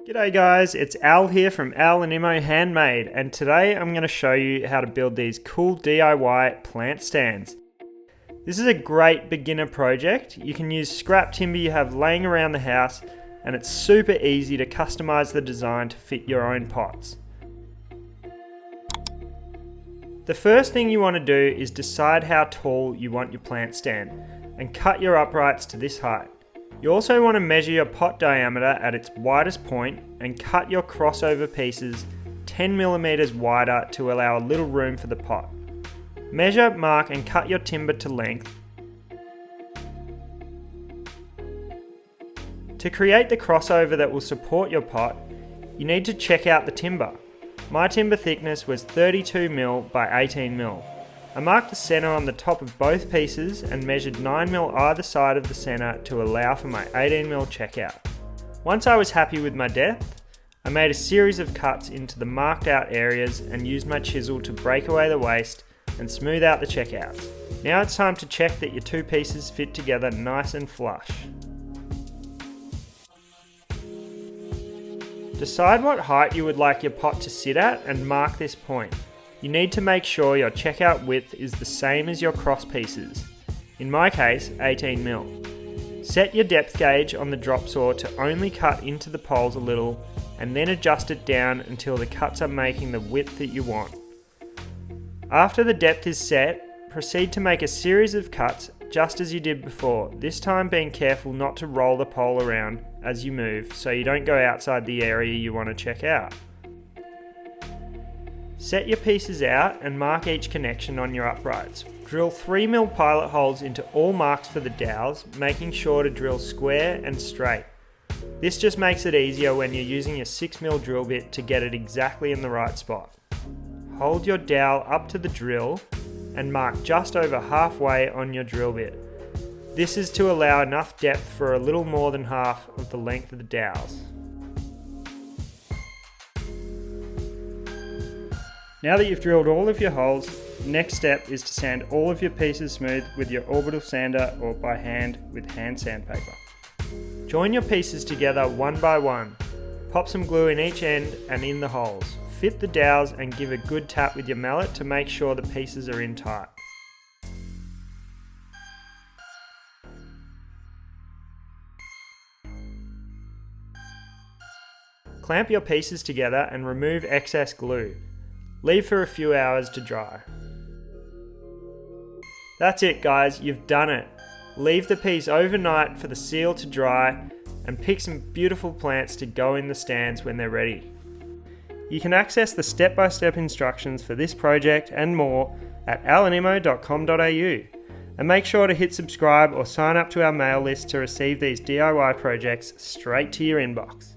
G'day guys, it's Al here from Al and Imo Handmade, and today I'm going to show you how to build these cool DIY plant stands. This is a great beginner project. You can use scrap timber you have laying around the house, and it's super easy to customize the design to fit your own pots. The first thing you want to do is decide how tall you want your plant stand, and cut your uprights to this height. You also want to measure your pot diameter at its widest point and cut your crossover pieces 10mm wider to allow a little room for the pot. Measure, mark and cut your timber to length. To create the crossover that will support your pot, you need to check out the timber. My timber thickness was 32mm by 18mm. I marked the centre on the top of both pieces and measured 9mm either side of the centre to allow for my 18mm checkout. Once I was happy with my depth, I made a series of cuts into the marked out areas and used my chisel to break away the waste and smooth out the checkouts. Now it's time to check that your two pieces fit together nice and flush. Decide what height you would like your pot to sit at and mark this point. You need to make sure your checkout width is the same as your cross pieces. In my case, 18mm. Set your depth gauge on the drop saw to only cut into the poles a little and then adjust it down until the cuts are making the width that you want. After the depth is set, proceed to make a series of cuts just as you did before, this time being careful not to roll the pole around as you move so you don't go outside the area you want to check out. Set your pieces out and mark each connection on your uprights. Drill 3mm pilot holes into all marks for the dowels, making sure to drill square and straight. This just makes it easier when you're using your 6mm drill bit to get it exactly in the right spot. Hold your dowel up to the drill and mark just over halfway on your drill bit. This is to allow enough depth for a little more than half of the length of the dowels. Now that you've drilled all of your holes, the next step is to sand all of your pieces smooth with your orbital sander or by hand with hand sandpaper. Join your pieces together one by one. Pop some glue in each end and in the holes. Fit the dowels and give a good tap with your mallet to make sure the pieces are in tight. Clamp your pieces together and remove excess glue. Leave for a few hours to dry. That's it guys, you've done it. Leave the piece overnight for the seal to dry and pick some beautiful plants to go in the stands when they're ready. You can access the step-by-step instructions for this project and more at alanimo.com.au, and make sure to hit subscribe or sign up to our mail list to receive these DIY projects straight to your inbox.